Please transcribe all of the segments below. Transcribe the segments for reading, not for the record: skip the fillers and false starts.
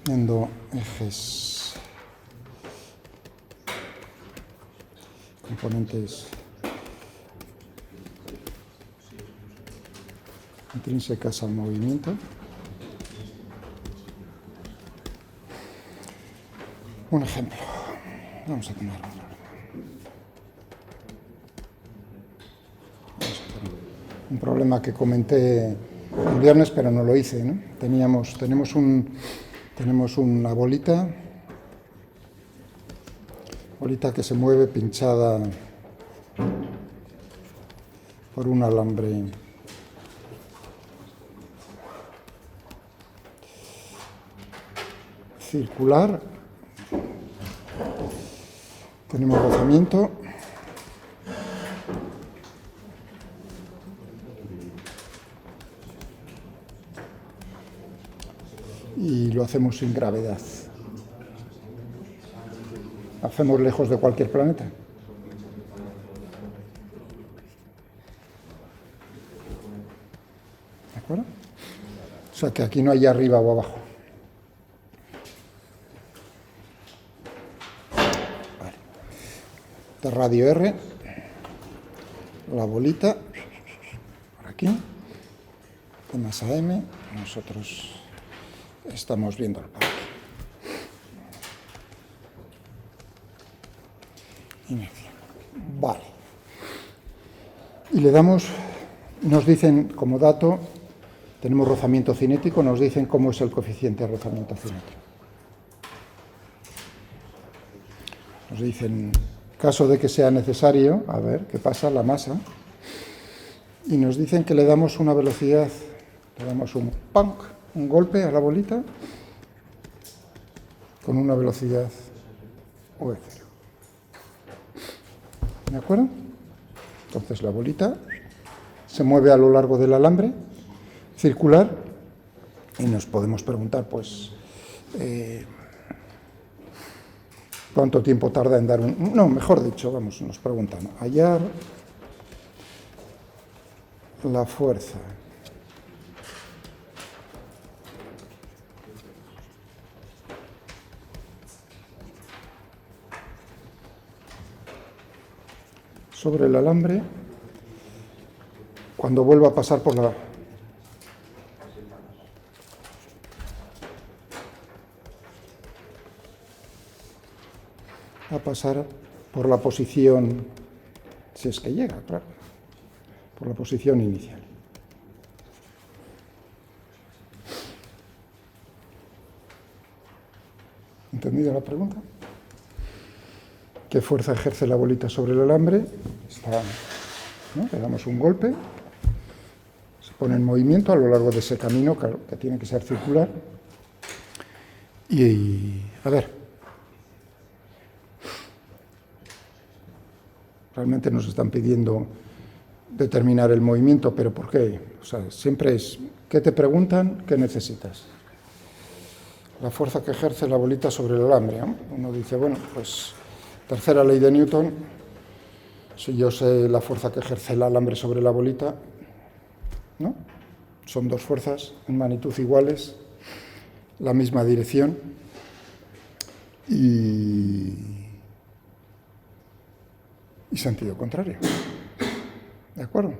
Viendo ejes, componentes intrínsecas al movimiento. Un ejemplo. Vamos a tomar un problema que comenté el viernes, pero no lo hice, ¿no? Tenemos una bolita que se mueve pinchada por un alambre circular. Tenemos rozamiento. Y lo hacemos sin gravedad. Hacemos lejos de cualquier planeta. ¿De acuerdo? O sea que aquí no hay arriba o abajo. Vale. De radio R, la bolita, por aquí, de masa M, nosotros estamos viendo el parque. Inercia. Vale. Y le damos, nos dicen como dato, tenemos rozamiento cinético, nos dicen cómo es el coeficiente de rozamiento cinético. Nos dicen, caso de que sea necesario, a ver qué pasa, la masa, y nos dicen que le damos una velocidad, le damos un punk, un golpe a la bolita con una velocidad V0. ¿De acuerdo? Entonces la bolita se mueve a lo largo del alambre circular y nos podemos preguntar, pues, ¿cuánto tiempo tarda en dar un...? No, mejor dicho, vamos, nos preguntan, hallar la fuerza sobre el alambre cuando vuelva a pasar por la posición, si es que llega, claro, por la posición inicial. ¿Entendida la pregunta? ¿Qué fuerza ejerce la bolita sobre el alambre? ¿No? Le damos un golpe, se pone en movimiento a lo largo de ese camino, que tiene que ser circular. Y a ver, realmente nos están pidiendo determinar el movimiento, pero ¿por qué? O sea, siempre es, ¿qué te preguntan? ¿Qué necesitas? La fuerza que ejerce la bolita sobre el alambre, ¿no? Uno dice, bueno, pues tercera ley de Newton, si yo sé la fuerza que ejerce el alambre sobre la bolita, ¿no? Son dos fuerzas en magnitud iguales, la misma dirección y sentido contrario. ¿De acuerdo?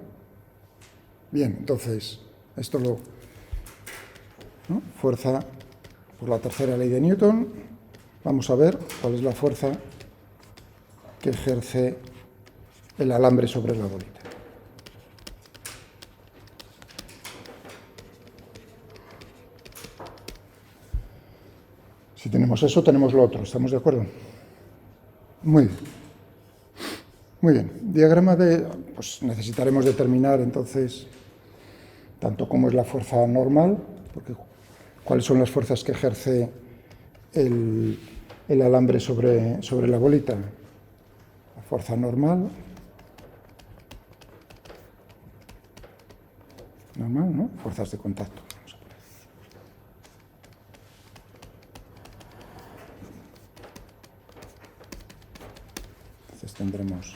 Bien, entonces, esto ¿no? Fuerza por la tercera ley de Newton. Vamos a ver cuál es la fuerza que ejerce el alambre sobre la bolita. Si tenemos eso, tenemos lo otro. ¿Estamos de acuerdo? Muy bien. Muy bien. Diagrama pues necesitaremos determinar entonces tanto cómo es la fuerza normal, porque cuáles son las fuerzas que ejerce el alambre sobre la bolita. La fuerza normal, ¿no? Fuerzas de contacto. Entonces tendremos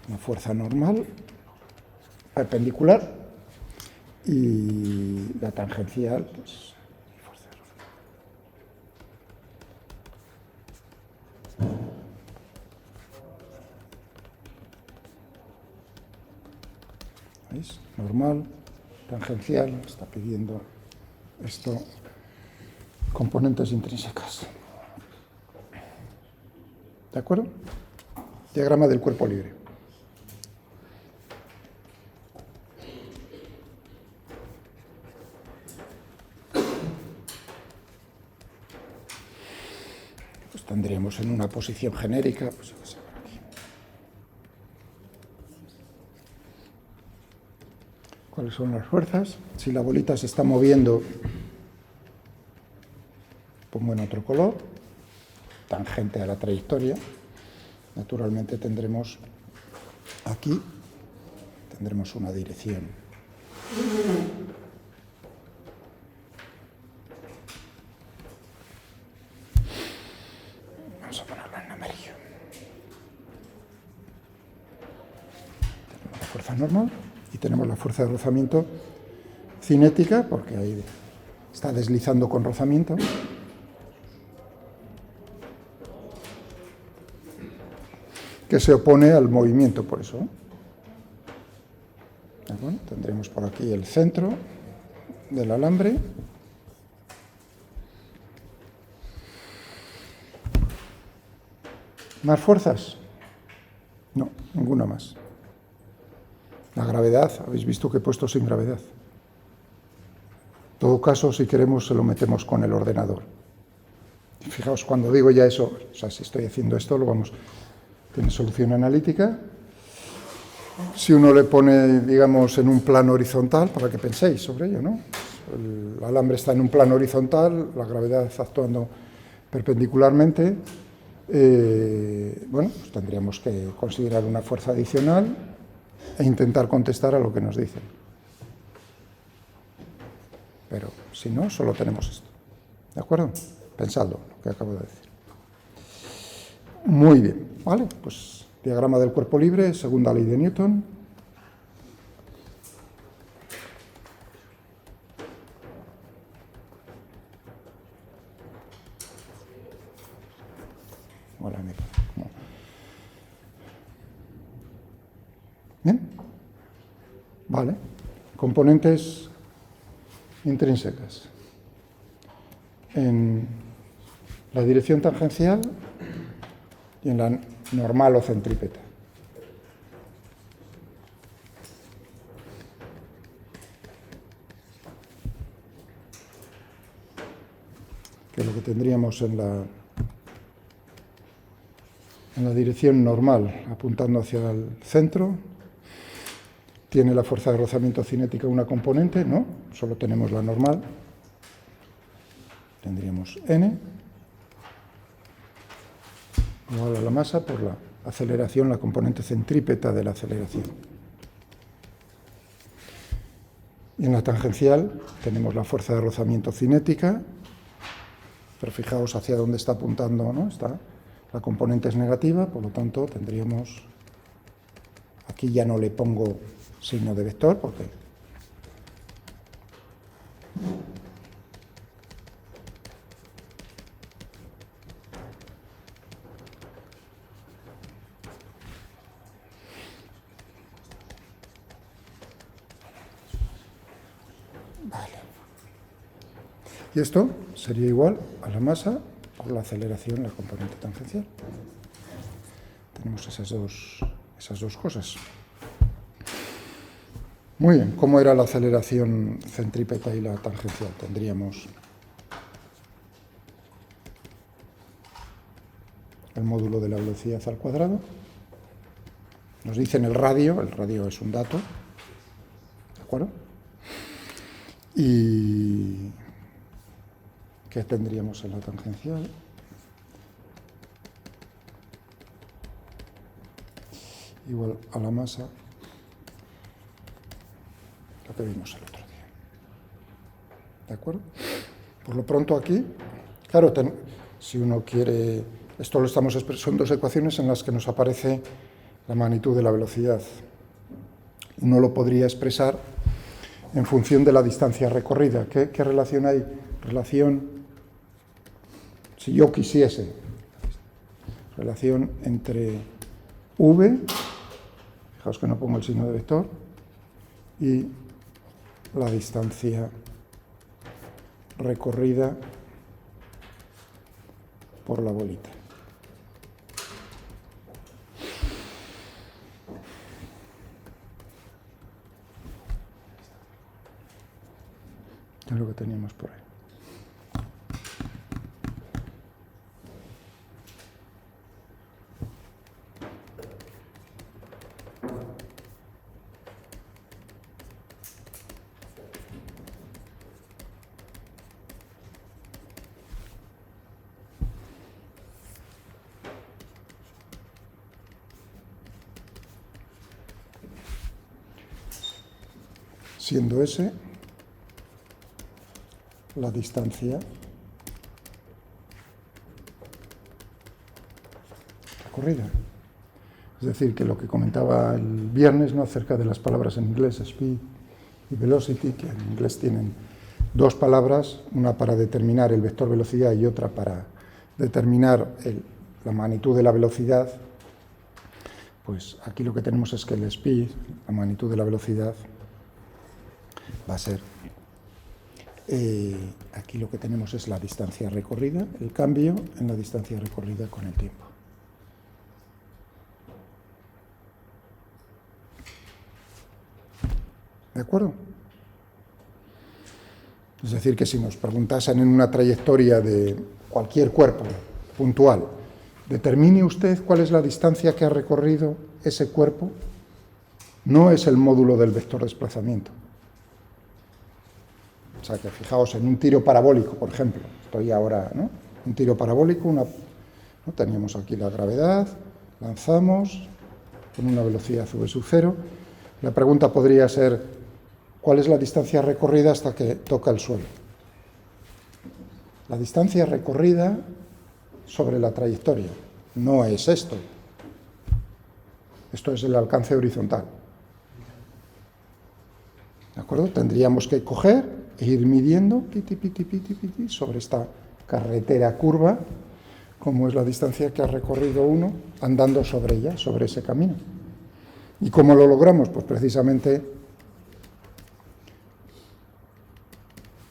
una fuerza normal perpendicular y la tangencial, pues, fuerzas. ¿Veis? Normal, tangencial, está pidiendo esto, componentes intrínsecas. ¿De acuerdo? Diagrama del cuerpo libre. Pues tendríamos en una posición genérica, pues, por aquí. ¿Cuáles son las fuerzas? Si la bolita se está moviendo, pongo en otro color, tangente a la trayectoria. Naturalmente tendremos aquí, tendremos una dirección. Vamos a ponerlo en amarillo. Tenemos la fuerza normal y tenemos la fuerza de rozamiento cinética, porque ahí está deslizando con rozamiento. Que se opone al movimiento, por eso. Bueno, tendremos por aquí el centro del alambre. ¿Más fuerzas? No, ninguna más. La gravedad, habéis visto que he puesto sin gravedad. En todo caso, si queremos, se lo metemos con el ordenador. Fijaos, cuando digo ya eso, o sea, si estoy haciendo esto, lo vamos... Tiene solución analítica. Si uno le pone, digamos, en un plano horizontal, para que penséis sobre ello, ¿no? El alambre está en un plano horizontal, la gravedad está actuando perpendicularmente. Bueno, pues tendríamos que considerar una fuerza adicional e intentar contestar a lo que nos dicen. Pero si no, solo tenemos esto. ¿De acuerdo? Pensadlo, lo que acabo de decir. Muy bien, ¿vale? Pues diagrama del cuerpo libre, segunda ley de Newton. Hola, amigo. Bien. Vale. Componentes intrínsecas. En la dirección tangencial y en la normal o centrípeta. Que es lo que tendríamos en la dirección normal, apuntando hacia el centro. Tiene la fuerza de rozamiento cinética una componente, ¿no? Solo tenemos la normal. Tendríamos n igual a la masa por la aceleración, la componente centrípeta de la aceleración. Y en la tangencial tenemos la fuerza de rozamiento cinética, pero fijaos hacia dónde está apuntando, ¿no? La componente es negativa, por lo tanto tendríamos, aquí ya no le pongo signo de vector, porque y esto sería igual a la masa por la aceleración, la componente tangencial. Tenemos esas dos cosas. Muy bien, ¿cómo era la aceleración centrípeta y la tangencial? Tendríamos el módulo de la velocidad al cuadrado. Nos dicen el radio es un dato, ¿de acuerdo? Y ¿qué tendríamos en la tangencial? Igual a la masa, lo que vimos el otro día. ¿De acuerdo? Por lo pronto aquí, claro, si uno quiere, esto lo estamos son dos ecuaciones en las que nos aparece la magnitud de la velocidad. Uno lo podría expresar en función de la distancia recorrida. ¿Qué relación hay? Si yo quisiese, relación entre v, fijaos que no pongo el signo de vector, y la distancia recorrida por la bolita. Es lo que teníamos por ahí. Siendo S la distancia recorrida. Es decir, que lo que comentaba el viernes, ¿no?, acerca de las palabras en inglés, speed y velocity, que en inglés tienen dos palabras, una para determinar el vector velocidad y otra para determinar la magnitud de la velocidad. Pues aquí lo que tenemos es que el speed, la magnitud de la velocidad, va a ser, aquí lo que tenemos es la distancia recorrida, el cambio en la distancia recorrida con el tiempo. ¿De acuerdo? Es decir, que si nos preguntasen en una trayectoria de cualquier cuerpo puntual, determine usted cuál es la distancia que ha recorrido ese cuerpo, no es el módulo del vector de desplazamiento. O sea, que fijaos en un tiro parabólico, por ejemplo, estoy ahora, ¿no?, un tiro parabólico, ¿no?, teníamos aquí la gravedad, lanzamos con una velocidad v sub 0, la pregunta podría ser, ¿cuál es la distancia recorrida hasta que toca el suelo? La distancia recorrida sobre la trayectoria no es esto. Esto es el alcance horizontal. ¿De acuerdo? Tendríamos que coger e ir midiendo sobre esta carretera curva, como es la distancia que ha recorrido uno andando sobre ella, sobre ese camino. ¿Y cómo lo logramos? Pues precisamente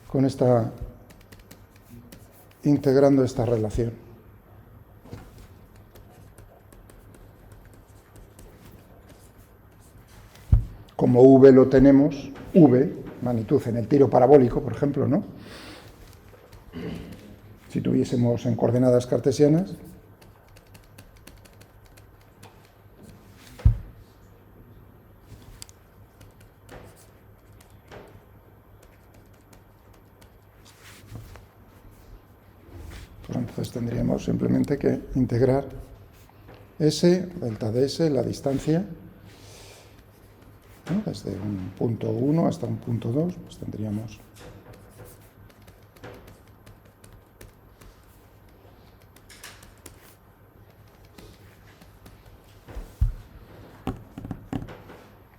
con integrando esta relación. Como V lo tenemos, V, magnitud en el tiro parabólico, por ejemplo, ¿no? Si tuviésemos en coordenadas cartesianas, pues entonces tendríamos simplemente que integrar S, delta de S, la distancia, ¿no?, desde un punto 1 hasta un punto 2, pues tendríamos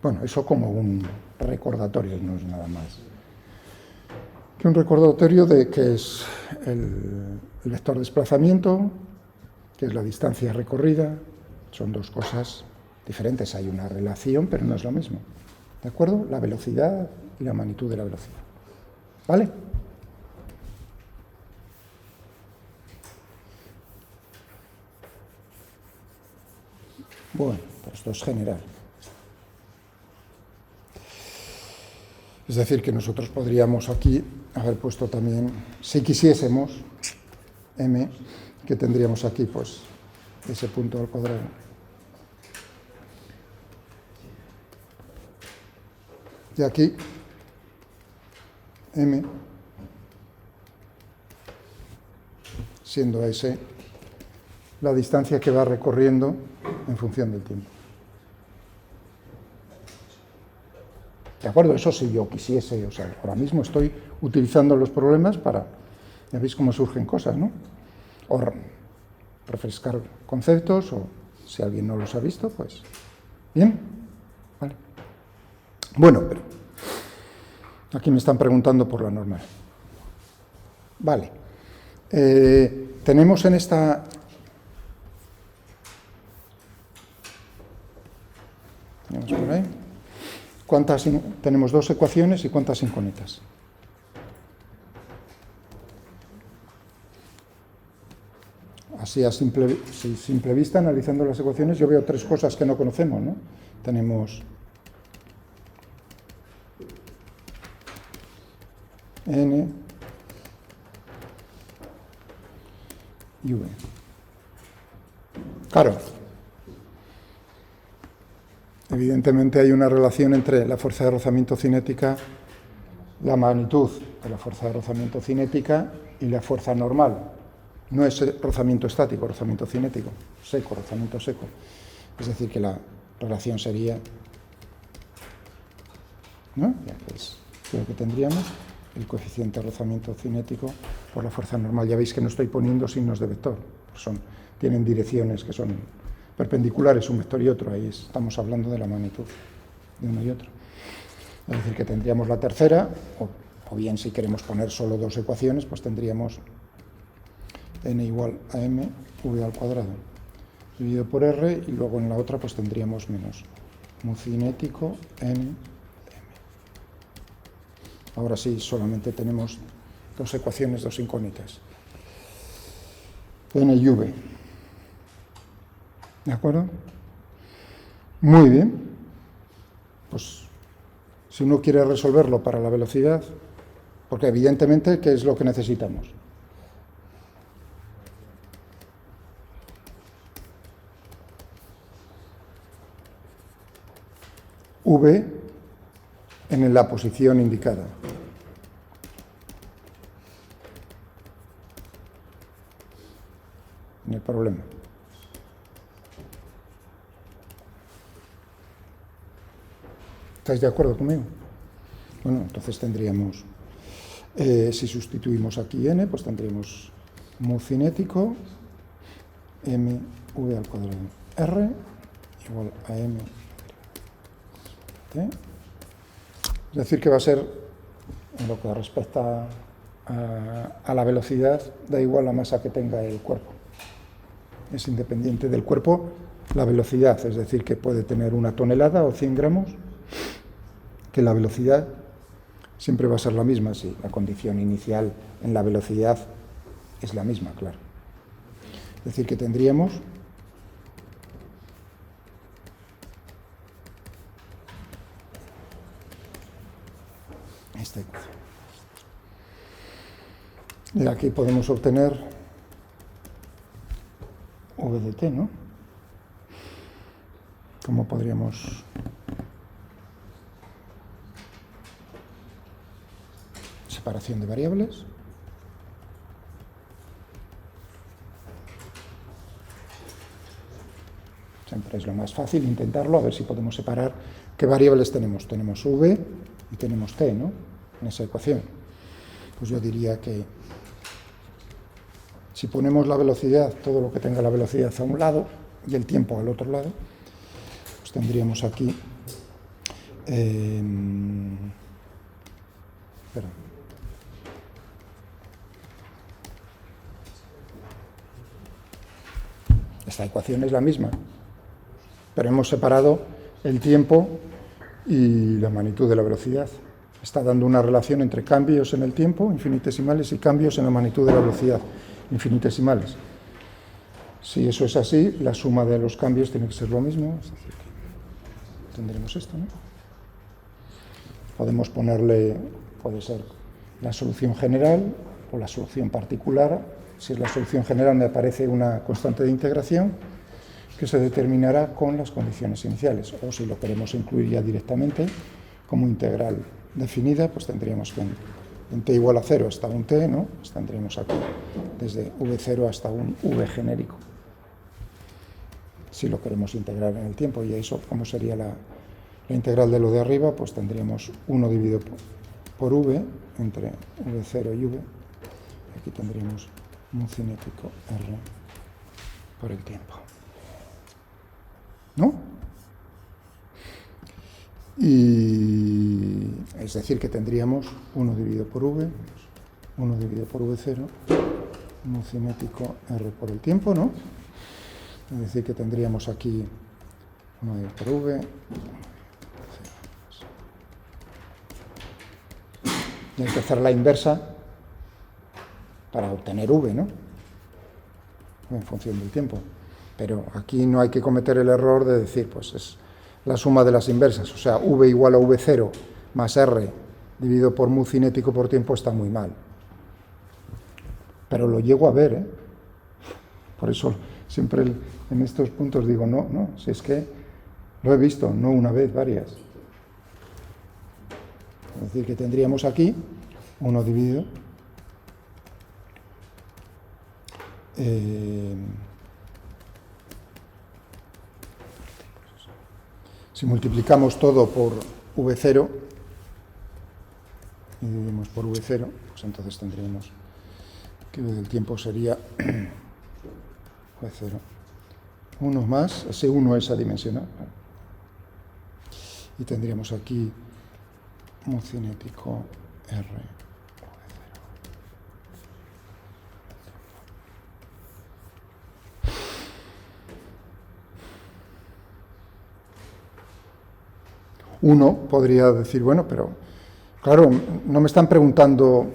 bueno, eso como un recordatorio, no es nada más que un recordatorio de qué es el vector de desplazamiento, qué es la distancia recorrida. Son dos cosas diferentes, hay una relación, pero no es lo mismo. ¿De acuerdo? La velocidad y la magnitud de la velocidad. ¿Vale? Bueno, pues esto es general. Es decir, que nosotros podríamos aquí haber puesto también, si quisiésemos, m, que tendríamos aquí, pues, ese punto al cuadrado. Y aquí, m, siendo S, la distancia que va recorriendo en función del tiempo. ¿De acuerdo? Eso si yo quisiese, o sea, ahora mismo estoy utilizando los problemas para, ya veis cómo surgen cosas, ¿no? O refrescar conceptos, o si alguien no los ha visto, pues, bien, vale. Bueno, pero aquí me están preguntando por la normal. Vale. Tenemos en esta... Tenemos por ahí. Tenemos dos ecuaciones y ¿cuántas incógnitas? Así a simple vista, analizando las ecuaciones, yo veo tres cosas que no conocemos, ¿no? Tenemos n y v. Claro, evidentemente hay una relación entre la fuerza de rozamiento cinética, la magnitud de la fuerza de rozamiento cinética y la fuerza normal. No es rozamiento estático, rozamiento cinético, seco, rozamiento seco. Es decir, que la relación sería, ¿no? Ya que es lo que tendríamos, el coeficiente de rozamiento cinético por la fuerza normal. Ya veis que no estoy poniendo signos de vector, tienen direcciones que son perpendiculares, un vector y otro. Ahí estamos hablando de la magnitud de uno y otro. Es decir, que tendríamos la tercera, o bien si queremos poner solo dos ecuaciones, pues tendríamos n igual a m v al cuadrado dividido por r, y luego en la otra pues tendríamos menos mu cinético n m. Ahora sí, solamente tenemos dos ecuaciones, dos incógnitas, n y v. ¿De acuerdo? Muy bien. Pues si uno quiere resolverlo para la velocidad, porque evidentemente, ¿qué es lo que necesitamos? V en la posición indicada. En el problema. ¿Estáis de acuerdo conmigo? Bueno, entonces tendríamos, si sustituimos aquí n, pues tendríamos mu cinético mv al cuadrado r igual a m. Es decir, que va a ser, en lo que respecta a la velocidad, da igual la masa que tenga el cuerpo. Es independiente del cuerpo la velocidad, es decir, que puede tener 1 tonelada o 100 gramos, que la velocidad siempre va a ser la misma, si la condición inicial en la velocidad es la misma, claro. Es decir, que tendríamos esta ecuación. Y aquí podemos obtener v de t, ¿no? ¿Cómo podríamos? Separación de variables. Siempre es lo más fácil intentarlo, a ver si podemos separar qué variables tenemos. Tenemos v y tenemos t, ¿no? En esa ecuación. Pues yo diría que si ponemos la velocidad, todo lo que tenga la velocidad a un lado y el tiempo al otro lado, pues tendríamos aquí esta ecuación es la misma, pero hemos separado el tiempo y la magnitud de la velocidad. Está dando una relación entre cambios en el tiempo, infinitesimales, y cambios en la magnitud de la velocidad, infinitesimales. Si eso es así, la suma de los cambios tiene que ser lo mismo. Es decir, que tendremos esto, ¿no? Podemos ponerle, puede ser la solución general o la solución particular. Si es la solución general, me aparece una constante de integración que se determinará con las condiciones iniciales. O si lo queremos incluir ya directamente como integral definida, pues tendríamos que en t igual a 0 hasta un t, ¿no? Pues tendríamos aquí desde v0 hasta un v genérico. Si lo queremos integrar en el tiempo, y eso, ¿cómo sería la integral de lo de arriba? Pues tendríamos 1 dividido por v entre v0 y v. Aquí tendríamos mu cinético r por el tiempo, ¿no? Y es decir, que tendríamos 1 dividido por v, 1 dividido por v0, mu cinético r por el tiempo, ¿no? Es decir, que tendríamos aquí 1 dividido por v, Y hay que hacer la inversa para obtener v, ¿no? En función del tiempo. Pero aquí no hay que cometer el error de decir, pues es la suma de las inversas, o sea, v igual a v0 más r dividido por mu cinético por tiempo está muy mal. Pero lo llego a ver, ¿eh? Por eso siempre en estos puntos digo, no, si es que lo he visto, no una vez, varias. Es decir, que tendríamos aquí 1 dividido si multiplicamos todo por v0 y dividimos por v0, pues entonces tendríamos que el tiempo sería v0. 1 más, ese 1 es adimensional. Y tendríamos aquí mu cinético r. Uno podría decir, bueno, pero claro, no me están preguntando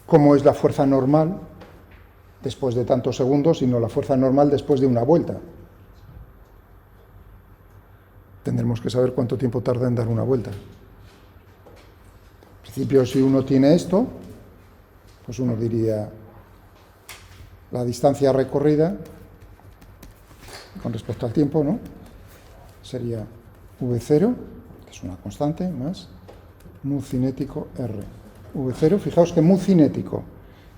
cómo es la fuerza normal después de tantos segundos, sino la fuerza normal después de una vuelta. Tendremos que saber cuánto tiempo tarda en dar una vuelta. En principio, si uno tiene esto, pues uno diría la distancia recorrida con respecto al tiempo, ¿no? Sería v0, que es una constante, más mu cinético r. v0, fijaos que mu cinético,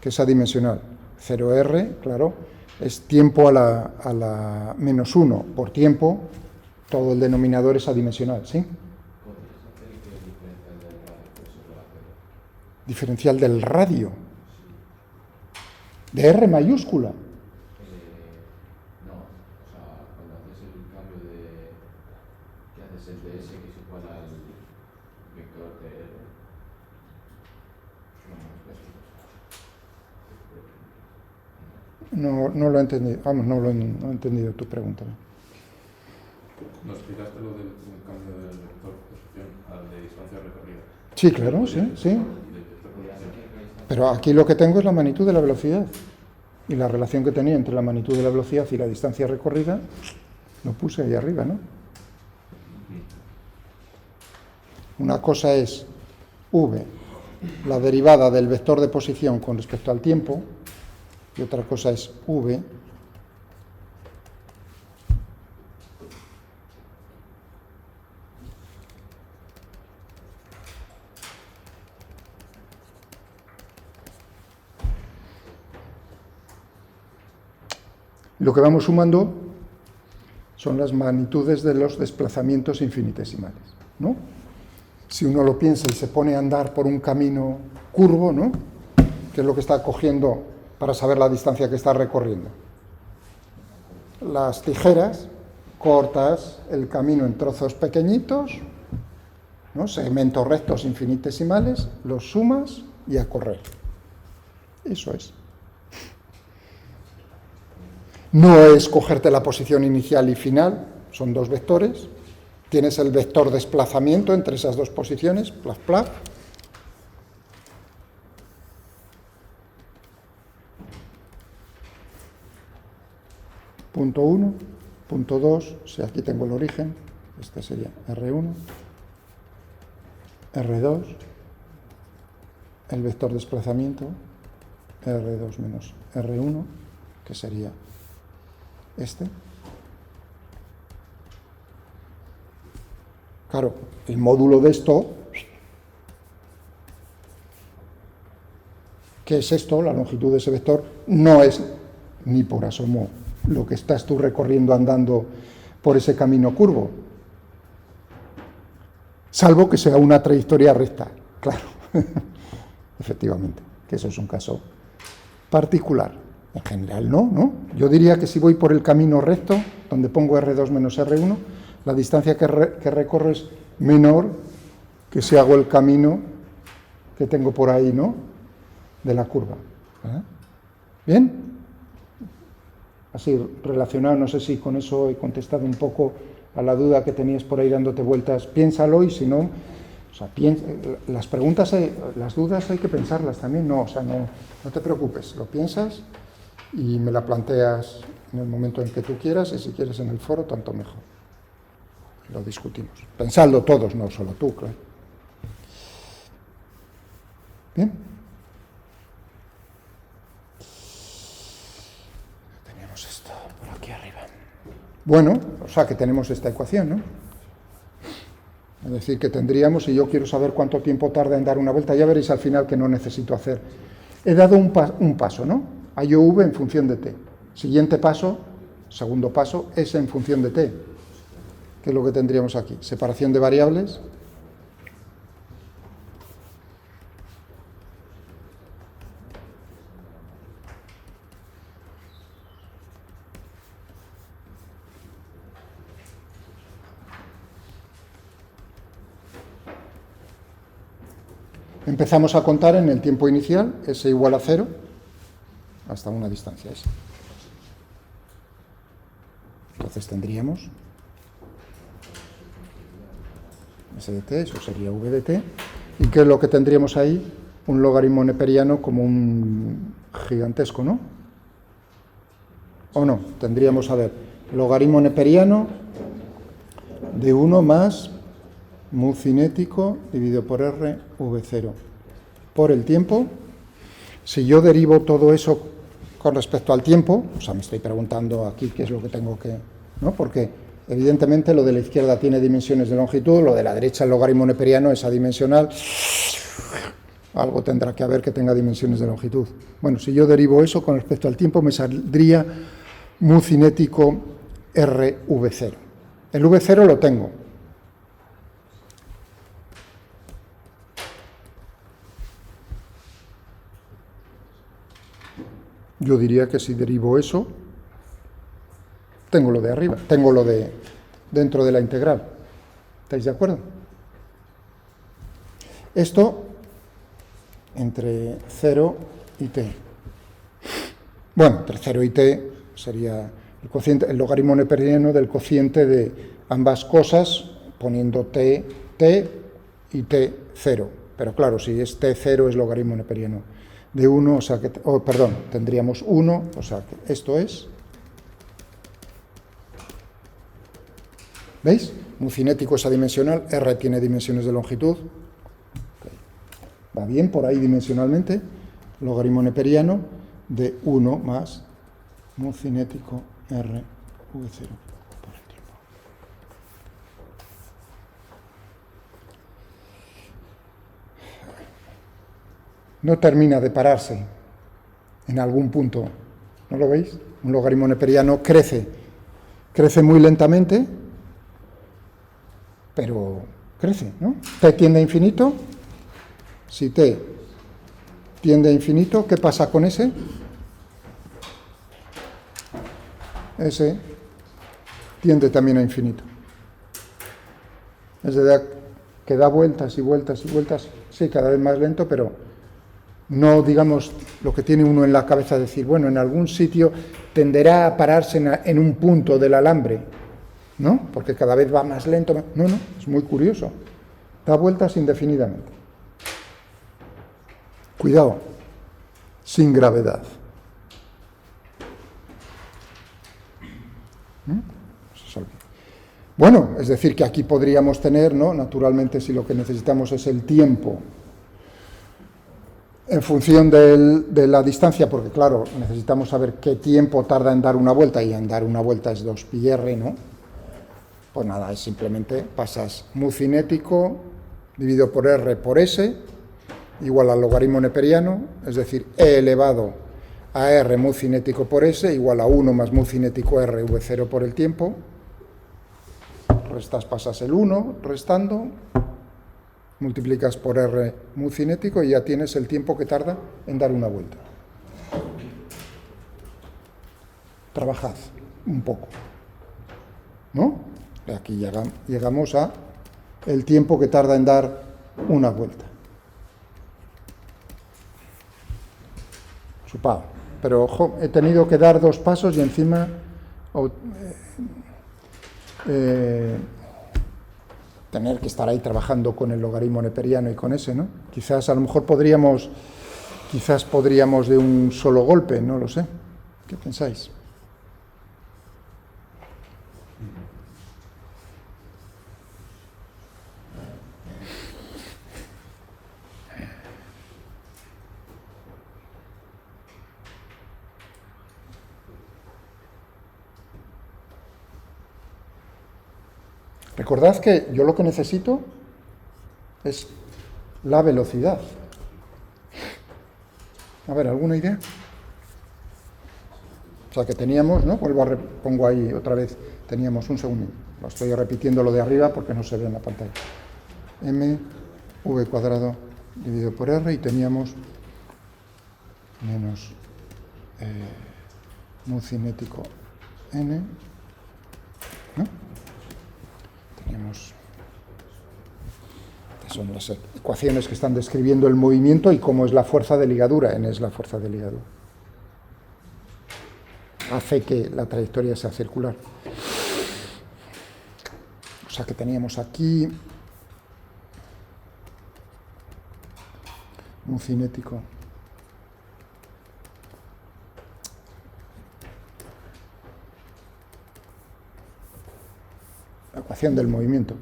que es adimensional, 0r, claro, es tiempo a la menos 1. Por tiempo, todo el denominador es adimensional, ¿sí? Diferencial del radio. De r mayúscula. No lo he entendido, vamos, no he entendido tu pregunta. ¿Nos explicaste lo del cambio del vector de posición al de distancia recorrida? Sí, claro, sí. Pero aquí lo que tengo es la magnitud de la velocidad. Y la relación que tenía entre la magnitud de la velocidad y la distancia recorrida, lo puse ahí arriba, ¿no? Una cosa es v, la derivada del vector de posición con respecto al tiempo, y otra cosa es v lo que vamos sumando son las magnitudes de los desplazamientos infinitesimales, ¿no? Si uno lo piensa y se pone a andar por un camino curvo, ¿no? ¿Qué es lo que está cogiendo para saber la distancia que está recorriendo? Las tijeras, cortas el camino en trozos pequeñitos, ¿no? Segmentos rectos infinitesimales, los sumas y a correr. Eso es. No es cogerte la posición inicial y final, son dos vectores. Tienes el vector desplazamiento entre esas dos posiciones, plaf, plaf. Punto 1, punto 2, si aquí tengo el origen, este sería R1, R2, el vector desplazamiento, R2 menos R1, que sería este. Claro, el módulo de esto, ¿qué es esto? La longitud de ese vector no es ni por asomo lo que estás tú recorriendo andando por ese camino curvo, salvo que sea una trayectoria recta, claro, efectivamente, que eso es un caso particular. En general no. Yo diría que si voy por el camino recto, donde pongo R2 menos R1, la distancia que recorro es menor que si hago el camino que tengo por ahí, ¿no? De la curva. ¿Bien? Así relacionado, no sé si con eso he contestado un poco a la duda que tenías por ahí dándote vueltas. Piénsalo y si no, O sea, las preguntas, las dudas hay que pensarlas también, no, o sea, no te preocupes, lo piensas y me la planteas en el momento en que tú quieras, y si quieres en el foro, tanto mejor. Lo discutimos. Pensadlo todos, no solo tú, claro. Bien. Teníamos esto por aquí arriba. Bueno, o sea que tenemos esta ecuación, ¿no? Es decir, que tendríamos, si yo quiero saber cuánto tiempo tarda en dar una vuelta, ya veréis al final que no necesito hacer. He dado un paso, ¿no? A yo v en función de t. Siguiente paso, segundo paso, s en función de t. ¿Qué es lo que tendríamos aquí? Separación de variables. Empezamos a contar en el tiempo inicial, s igual a 0, hasta una distancia s. Entonces tendríamos s de t, eso sería v de t. ¿Y qué es lo que tendríamos ahí? Un logaritmo neperiano como un gigantesco, ¿no? ¿O no? Tendríamos, a ver, logaritmo neperiano de 1 más mu cinético dividido por r, v0 por el tiempo. Si yo derivo todo eso con respecto al tiempo, o sea, me estoy preguntando aquí qué es lo que tengo que, ¿no? Porque evidentemente lo de la izquierda tiene dimensiones de longitud, lo de la derecha, el logaritmo neperiano, es adimensional. Algo tendrá que haber que tenga dimensiones de longitud. Bueno, si yo derivo eso con respecto al tiempo, me saldría mu cinético r, v0. El v0 lo tengo. Yo diría que si derivo eso, tengo lo de arriba, tengo lo de dentro de la integral. ¿Estáis de acuerdo? Esto entre 0 y t. Bueno, entre 0 y t sería el logaritmo neperiano del cociente de ambas cosas, poniendo t y t0. Pero claro, si es t0 es logaritmo neperiano de 1, o sea que, tendríamos 1, o sea que esto es, ¿veis? Mu cinético es adimensional, r tiene dimensiones de longitud, okay. Va bien por ahí dimensionalmente, logaritmo neperiano de 1 más mu cinético r, v0 por el tiempo. No termina de pararse en algún punto, ¿no lo veis? Un logaritmo neperiano crece muy lentamente, pero crece, ¿no? T tiende a infinito. Si t tiende a infinito, ¿qué pasa con ese? Ese tiende también a infinito. Es decir, que da vueltas y vueltas y vueltas, sí, cada vez más lento, pero no, digamos, lo que tiene uno en la cabeza, decir, bueno, en algún sitio tenderá a pararse en un punto del alambre, ¿no? Porque cada vez va más lento. No, es muy curioso. Da vueltas indefinidamente. Cuidado, sin gravedad. Bueno, es decir, que aquí podríamos tener, ¿no? Naturalmente, si lo que necesitamos es el tiempo en función de la distancia, porque claro, necesitamos saber qué tiempo tarda en dar una vuelta, y en dar una vuelta es 2πr, ¿no? Pues nada, es simplemente pasas mu cinético dividido por r por s, igual al logaritmo neperiano, es decir, e elevado a r mu cinético por s, igual a 1 más mu cinético r v0 por el tiempo. Restas, pasas el 1, restando, multiplicas por r mu cinético y ya tienes el tiempo que tarda en dar una vuelta. Trabajad un poco, ¿no? Y aquí llegamos a el tiempo que tarda en dar una vuelta. Supado. Pero ojo, he tenido que dar 2 pasos y encima tener que estar ahí trabajando con el logaritmo neperiano y con ese, ¿no? Quizás a lo mejor podríamos de un solo golpe, no lo sé. ¿Qué pensáis? Recordad que yo lo que necesito es la velocidad. A ver, ¿alguna idea? O sea, que teníamos, ¿no? Pongo ahí otra vez, teníamos un segundo. Lo estoy repitiendo lo de arriba porque no se ve en la pantalla. mv² dividido por r y teníamos menos mu cinético n, ¿no? Teníamos, estas son las ecuaciones que están describiendo el movimiento y cómo es la fuerza de ligadura. N es la fuerza de ligadura. Hace que la trayectoria sea circular. O sea que teníamos aquí un cinético la ecuación del movimiento.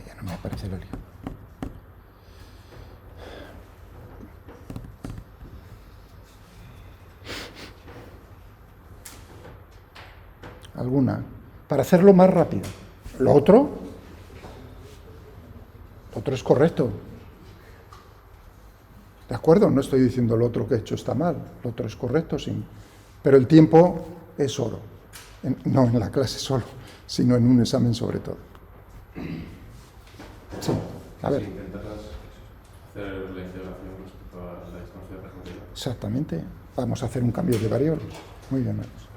Ya no me aparece el óleo. Alguna, para hacerlo más rápido. Lo otro es correcto. ¿De acuerdo? No estoy diciendo lo otro que he hecho está mal. Lo otro es correcto, sí. Pero el tiempo es oro. No en la clase solo, sino en un examen sobre todo. Sí, a ver. Si intentaras hacer la integración respecto a la distancia recorrida. Exactamente. Vamos a hacer un cambio de variables. Muy bien, Marcos.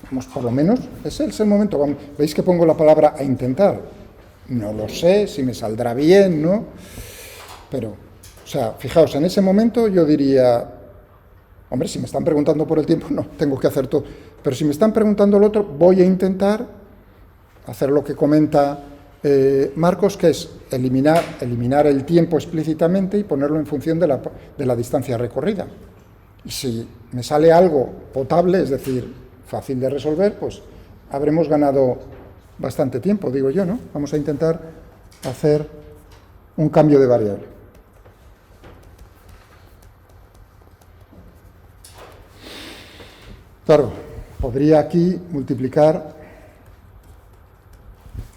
Vamos, por lo menos, ese es el momento. Vamos. ¿Veis que pongo la palabra a intentar? No lo sé, si me saldrá bien, ¿no? Pero, o sea, fijaos, en ese momento yo diría, hombre, si me están preguntando por el tiempo, no, tengo que hacer todo. Pero si me están preguntando lo otro, voy a intentar hacer lo que comenta Marcos, que es eliminar el tiempo explícitamente y ponerlo en función de la distancia recorrida. Y si me sale algo potable, es decir, fácil de resolver, pues habremos ganado bastante tiempo, digo yo, ¿no? Vamos a intentar hacer un cambio de variable. Claro, podría aquí multiplicar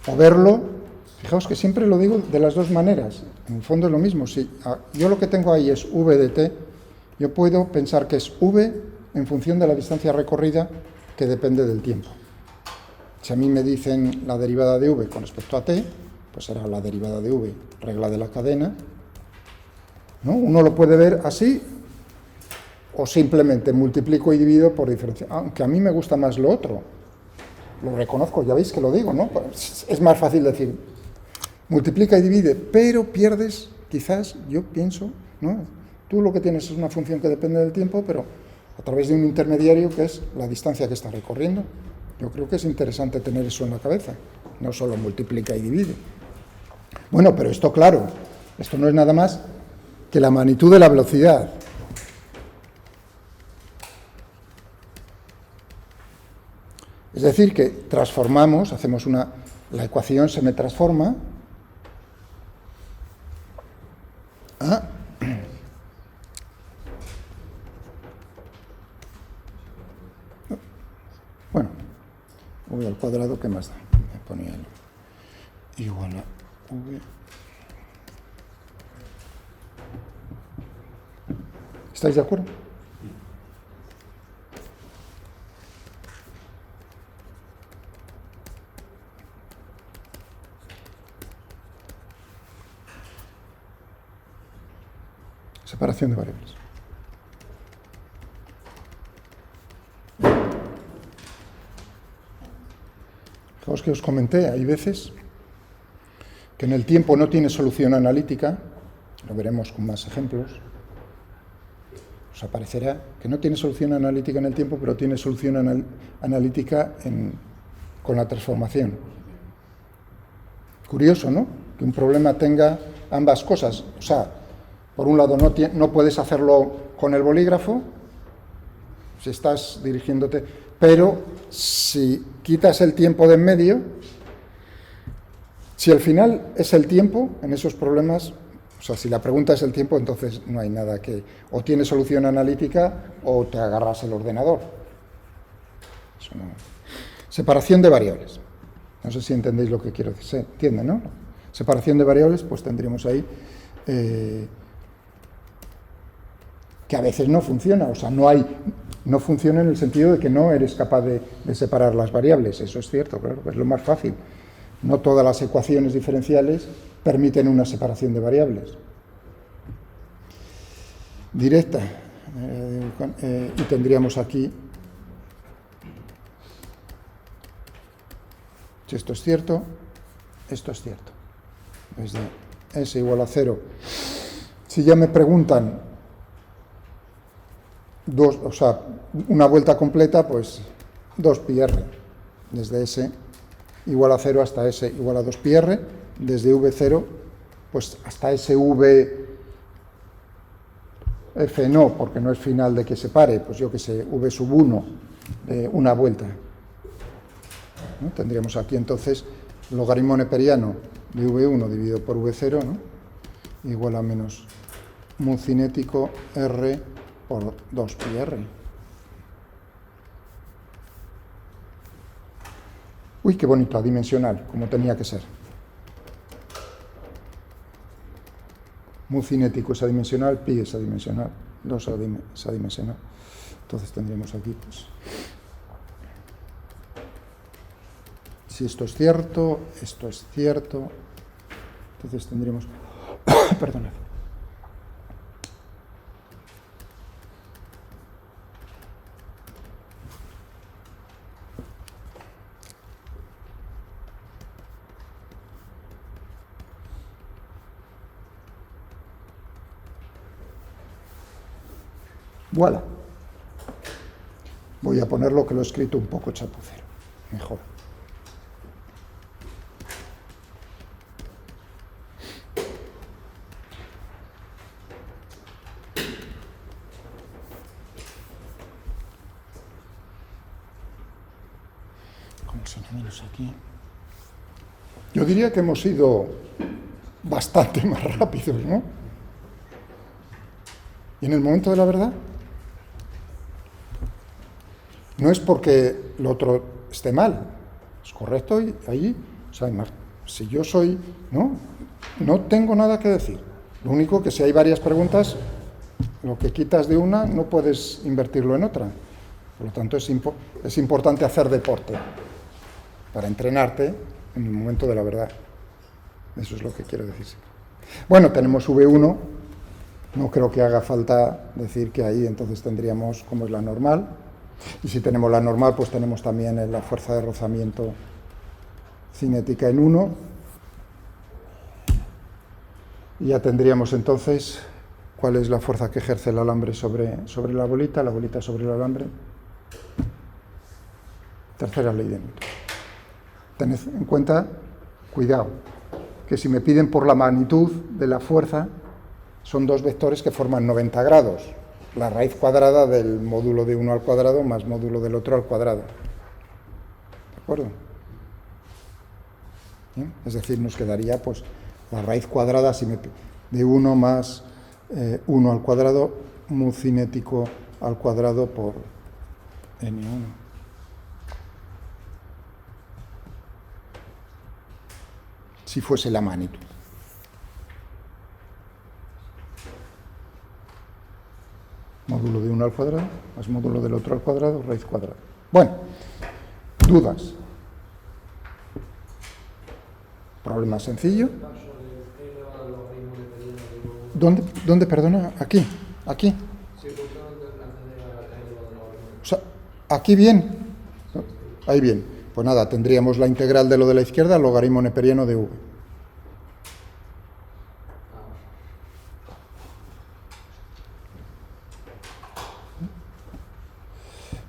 o verlo. Fijaos que siempre lo digo de las dos maneras. En el fondo es lo mismo. Si yo lo que tengo ahí es v de t, yo puedo pensar que es v en función de la distancia recorrida que depende del tiempo. Si a mí me dicen la derivada de v con respecto a t, pues será la derivada de v, regla de la cadena, ¿no? Uno lo puede ver así, o simplemente multiplico y divido por diferencia. Aunque a mí me gusta más lo otro, lo reconozco, ya veis que lo digo, ¿no? Pues es más fácil decir, multiplica y divide, pero pierdes, quizás, yo pienso, ¿no? Tú lo que tienes es una función que depende del tiempo, pero a través de un intermediario que es la distancia que está recorriendo. Yo creo que es interesante tener eso en la cabeza, no solo multiplica y divide. Bueno, pero esto, claro, esto no es nada más que la magnitud de la velocidad. Es decir, que transformamos, la ecuación se me transforma a bueno, v al cuadrado, ¿qué más da? Me ponía igual a v. ¿Estáis de acuerdo? Separación de variables. Fijaos que os comenté, hay veces que en el tiempo no tiene solución analítica, lo veremos con más ejemplos, Os aparecerá que no tiene solución analítica en el tiempo, pero tiene solución analítica con la transformación. Curioso, ¿no? Que un problema tenga ambas cosas. O sea, por un lado no puedes hacerlo con el bolígrafo, si estás dirigiéndote, pero si quitas el tiempo de en medio, si al final es el tiempo en esos problemas, o sea, si la pregunta es el tiempo, entonces no hay nada que... O tienes solución analítica o te agarras el ordenador. Eso no. Separación de variables. No sé si entendéis lo que quiero decir. ¿Se entiende, no? Separación de variables, pues tendríamos ahí que a veces no funciona. O sea, no funciona en el sentido de que no eres capaz de separar las variables. Eso es cierto, claro, es lo más fácil. No todas las ecuaciones diferenciales permiten una separación de variables. Directa. Y tendríamos aquí, si esto es cierto, esto es cierto. Desde S igual a 0. Si ya me preguntan una vuelta completa, pues 2πr. Desde S igual a 0 hasta S igual a 2πr, desde V0 pues hasta SV F no, porque no es final de que se pare, pues yo que sé, V sub 1, una vuelta. ¿No? Tendríamos aquí entonces logaritmo neperiano de V1 dividido por V0, ¿no? Igual a menos mu cinético R por 2πr. Uy, qué bonito, adimensional, como tenía que ser. Mu cinético es adimensional, pi es adimensional, 2 es adimensional. Entonces tendríamos aquí, pues, si esto es cierto, entonces tendríamos, perdonad. Voilà. Voy a ponerlo que lo he escrito un poco chapucero. Mejor. Con el menos aquí. Yo diría que hemos ido bastante más rápidos, ¿no? Y en el momento de la verdad, no es porque lo otro esté mal, es correcto y ahí, o sea, si yo soy, no tengo nada que decir. Lo único que si hay varias preguntas, lo que quitas de una no puedes invertirlo en otra. Por lo tanto, es importante hacer deporte para entrenarte en el momento de la verdad. Eso es lo que quiero decir. Bueno, tenemos V1, no creo que haga falta decir que ahí entonces tendríamos como es la normal. Y si tenemos la normal, pues tenemos también la fuerza de rozamiento cinética en 1. Y ya tendríamos entonces cuál es la fuerza que ejerce el alambre sobre la bolita sobre el alambre. Tercera ley de Newton. Tened en cuenta, cuidado, que si me piden por la magnitud de la fuerza, son dos vectores que forman 90 grados. La raíz cuadrada del módulo de uno al cuadrado más módulo del otro al cuadrado. ¿De acuerdo? ¿Bien? Es decir, nos quedaría pues la raíz cuadrada de 1 más 1 al cuadrado, mu cinético al cuadrado por n1. Si fuese la magnitud. Módulo de 1 al cuadrado, más módulo del otro al cuadrado, raíz cuadrada. Bueno, dudas. Problema sencillo. ¿Dónde, perdona? Aquí. O sea, aquí bien. Ahí bien. Pues nada, tendríamos la integral de lo de la izquierda, logaritmo neperiano de v.